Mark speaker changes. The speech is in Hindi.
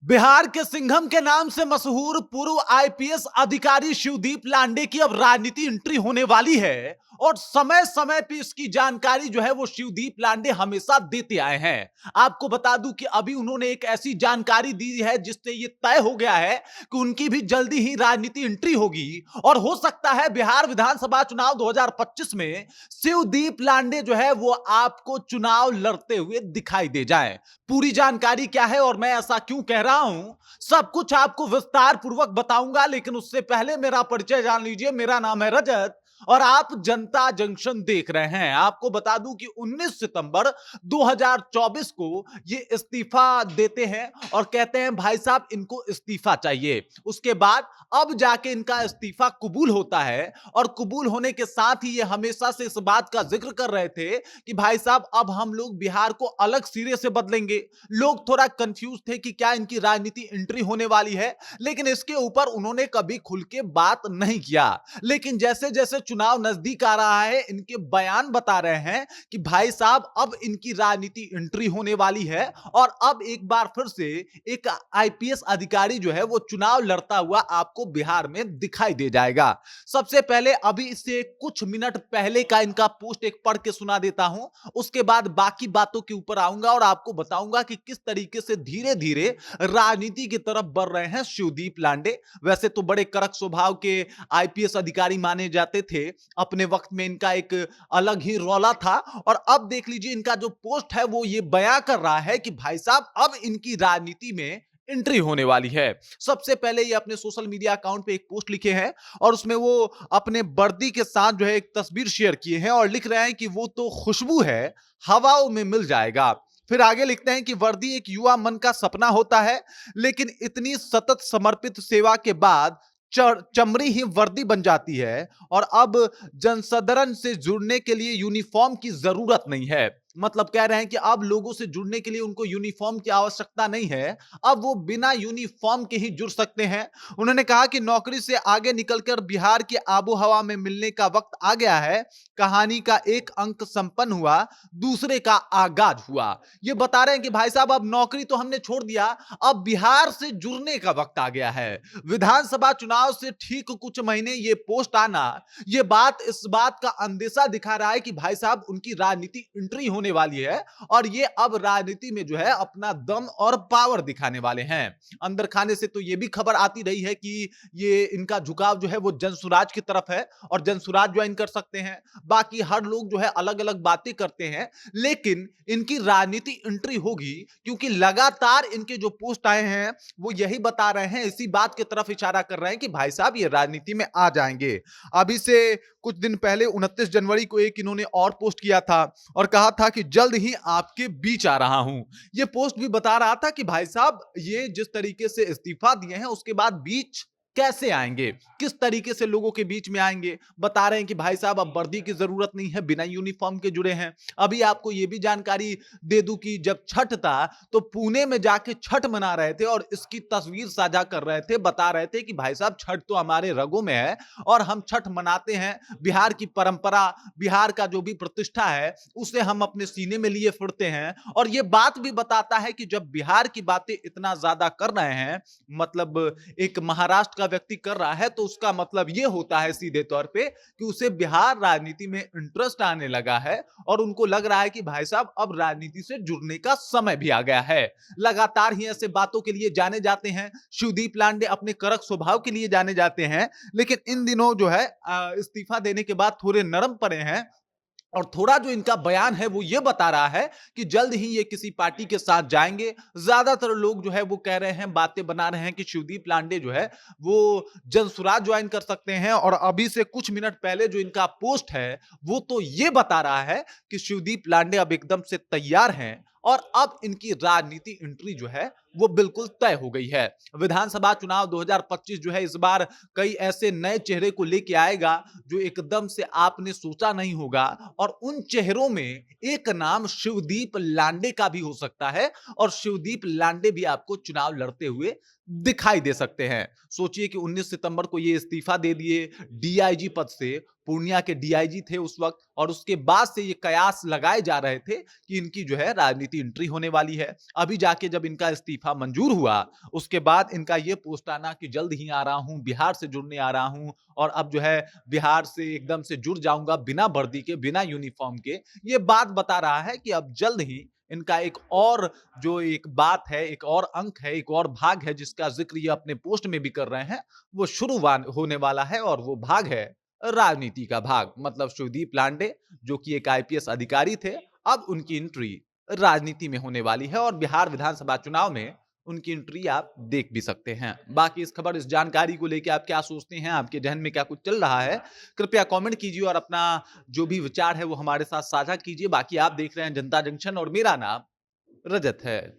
Speaker 1: बिहार के सिंघम के नाम से मशहूर पूर्व आईपीएस अधिकारी शिवदीप लांडे की अब राजनीति एंट्री होने वाली है और समय समय पे इसकी जानकारी जो है वो शिवदीप लांडे हमेशा देते आए हैं। आपको बता दूं कि अभी उन्होंने एक ऐसी जानकारी दी है जिससे ये तय हो गया है कि उनकी भी जल्दी ही राजनीति एंट्री होगी और हो सकता है बिहार विधानसभा चुनाव 2025 में शिवदीप लांडे जो है वो आपको चुनाव लड़ते हुए दिखाई दे जाए। पूरी जानकारी क्या है और मैं ऐसा क्यों कह रहा हूं, सब कुछ आपको विस्तार पूर्वक बताऊंगा, लेकिन उससे पहले मेरा परिचय जान लीजिए। मेरा नाम है रजत और आप जनता जंक्शन देख रहे हैं। आपको बता दूं कि 19 सितंबर 2024 को ये इस्तीफा देते हैं और कहते हैं भाई साहब इनको इस्तीफा चाहिए। उसके बाद अब जाके इनका इस्तीफा कबूल होता है और कबूल होने के साथ ही ये हमेशा से इस बात का जिक्र कर रहे थे कि भाई साहब अब हम लोग बिहार को अलग सिरे से बदलेंगे। लोग थोड़ा कंफ्यूज थे कि क्या इनकी राजनीति एंट्री होने वाली है, लेकिन इसके ऊपर उन्होंने कभी खुल के बात नहीं किया। लेकिन जैसे जैसे चुनाव नजदीक आ रहा है इनके बयान बता रहे हैं कि भाई साहब अब इनकी राजनीति एंट्री होने वाली है और अब एक बार फिर से एक आईपीएस अधिकारी जो है वो चुनाव लड़ता हुआ आपको बिहार में दिखाई दे जाएगा। सबसे पहले अभी से कुछ मिनट पहले का इनका पोस्ट एक पढ़ के सुना देता हूं, उसके बाद बाकी बातों के ऊपर आऊंगा और आपको बताऊंगा कि किस तरीके से धीरे धीरे राजनीति की तरफ बढ़ रहे हैं शिवदीप लांडे। वैसे तो बड़े कड़क स्वभाव के आईपीएस अधिकारी माने जाते थे, अपने वक्त में इनका एक अलग ही रौला था और अब देख लीजिए इनका जो पोस्ट है वो ये बयां कर रहा है कि भाई साहब अब इनकी राजनीति में एंट्री होने वाली है। सबसे पहले ये अपने सोशल मीडिया अकाउंट पे एक पोस्ट लिखे हैं और उसमें वो अपने वर्दी के साथ जो है एक तस्वीर शेयर किए हैं और लिख रहे हैं कि वो तो खुशबू है, हवाओं में मिल जाएगा। फिर आगे लिखते हैं कि वर्दी एक युवा मन का सपना होता है, लेकिन इतनी सतत समर्पित सेवा के बाद चमड़ी ही वर्दी बन जाती है और अब जनसाधारण से जुड़ने के लिए यूनिफॉर्म की जरूरत नहीं है। मतलब कह रहे हैं कि अब लोगों से जुड़ने के लिए उनको यूनिफॉर्म की आवश्यकता नहीं है, अब वो बिना यूनिफॉर्म के ही जुड़ सकते हैं। उन्होंने कहा कि नौकरी से आगे निकलकर बिहार की आबो हवा में मिलने का वक्त आ गया है। कहानी का एक अंक संपन्न हुआ, दूसरे का आगाज हुआ। ये बता रहे हैं कि भाई साहब अब नौकरी तो हमने छोड़ दिया, अब बिहार से जुड़ने का वक्त आ गया है। विधानसभा चुनाव से ठीक कुछ महीने ये पोस्ट आना, ये बात इस बात का अंदेशा दिखा रहा है कि भाई साहब उनकी राजनीति एंट्री होने वाली है और ये अब राजनीति में जो है अपना दम और पावर दिखाने वाले हैं। अंदर खाने से तो ये भी खबर आती रही है कि ये इनका झुकाव जो है वो जनसुराज की तरफ है और जनसुराज ज्वाइन कर सकते हैं। बाकी हर लोग जो है अलग अलग बातें करते हैं, लेकिन इनकी राजनीति एंट्री होगी क्योंकि लगातार इनके जो पोस्ट आए हैं वो यही बता रहे हैं, इसी बात की तरफ इशारा कर रहे हैं कि भाई साहब ये राजनीति में आ जाएंगे। अभी से कुछ दिन पहले 29 जनवरी को एक इन्होंने और पोस्ट किया था और कहा था कि जल्द ही आपके बीच आ रहा हूं। ये पोस्ट भी बता रहा था कि भाई साहब ये जिस तरीके से इस्तीफा दिए हैं उसके बाद बीच कैसे आएंगे, किस तरीके से लोगों के बीच में आएंगे। बता रहे हैं कि भाई साहब अब वर्दी की जरूरत नहीं है, बिना यूनिफॉर्म के जुड़े हैं। अभी आपको यह भी जानकारी दे दूं कि जब छठ था तो पुणे में जाके छठ मना रहे थे और इसकी तस्वीर साझा कर रहे थे, बता रहे थे कि भाई साहब छठ तो हमारे रगों में है और हम छठ मनाते हैं। बिहार की परंपरा, बिहार का जो भी प्रतिष्ठा है उसे हम अपने सीने में लिए फिरते हैं। और यह बात भी बताता है कि जब बिहार की बातें इतना ज्यादा कर रहे हैं, मतलब एक महाराष्ट्र का व्यक्ति कर रहा है, तो उसका मतलब यह होता है सीधे तौर पे कि उसे बिहार राजनीति में इंटरेस्ट आने लगा है और उनको लग रहा है कि भाई साहब अब राजनीति से जुड़ने का समय भी आ गया है। लगातार ही ऐसे बातों के लिए जाने जाते हैं शिवदीप लांडे, अपने कड़क स्वभाव के लिए जाने जाते हैं, लेकिन इन दिनों जो है इस्तीफा देने के बाद थोड़े नरम पड़े हैं और थोड़ा जो इनका बयान है वो ये बता रहा है कि जल्द ही ये किसी पार्टी के साथ जाएंगे। ज्यादातर लोग जो है वो कह रहे हैं, बातें बना रहे हैं कि शिवदीप लांडे जो है वो जनसुराज ज्वाइन कर सकते हैं और अभी से कुछ मिनट पहले जो इनका पोस्ट है वो तो ये बता रहा है कि शिवदीप लांडे अब एकदम से तैयार हैं और अब इनकी राजनीति एंट्री जो है वो बिल्कुल तय हो गई है। विधानसभा चुनाव 2025 जो है इस बार कई ऐसे नए चेहरे को लेके आएगा जो एकदम से आपने सोचा नहीं होगा और उन चेहरों में एक नाम शिवदीप लांडे का भी हो सकता है और शिवदीप लांडे भी आपको चुनाव लड़ते हुए दिखाई दे सकते हैं। सोचिए कि 19 सितंबर को ये इस्तीफा दे दिए डीआईजी पद से, पूर्णिया के डीआईजी थे उस वक्त, और उसके बाद से ये कयास लगाए जा रहे थे कि इनकी जो है राजनीति एंट्री होने वाली है। अभी जाके जब इनका इस्तीफा इस्तीफा मंजूर हुआ, उसके बाद इनका ये पोस्ट आना कि जल्द ही आ रहा हूं, बिहार से जुड़ने आ रहा हूं और अब जो है बिहार से एकदम से जुड़ जाऊंगा बिना वर्दी के, बिना यूनिफॉर्म के। ये बात बता रहा है कि अब जल्द ही इनका एक और जो एक बात है, एक और अंक है, एक और भाग है जिसका जिक्र ये अपने पोस्ट में भी कर रहे हैं, वो शुरू होने वाला है और वो भाग है राजनीति का भाग। मतलब शिवदीप लांडे जो कि एक आईपीएस अधिकारी थे, अब उनकी एंट्री राजनीति में होने वाली है और बिहार विधानसभा चुनाव में उनकी एंट्री आप देख भी सकते हैं। बाकी इस खबर, इस जानकारी को लेके आप क्या सोचते हैं? आपके ज़हन में क्या कुछ चल रहा है? कृपया कमेंट कीजिए और अपना जो भी विचार है वो हमारे साथ साझा कीजिए। बाकी आप देख रहे हैं जनता जंक्शन और मेरा नाम रजत है।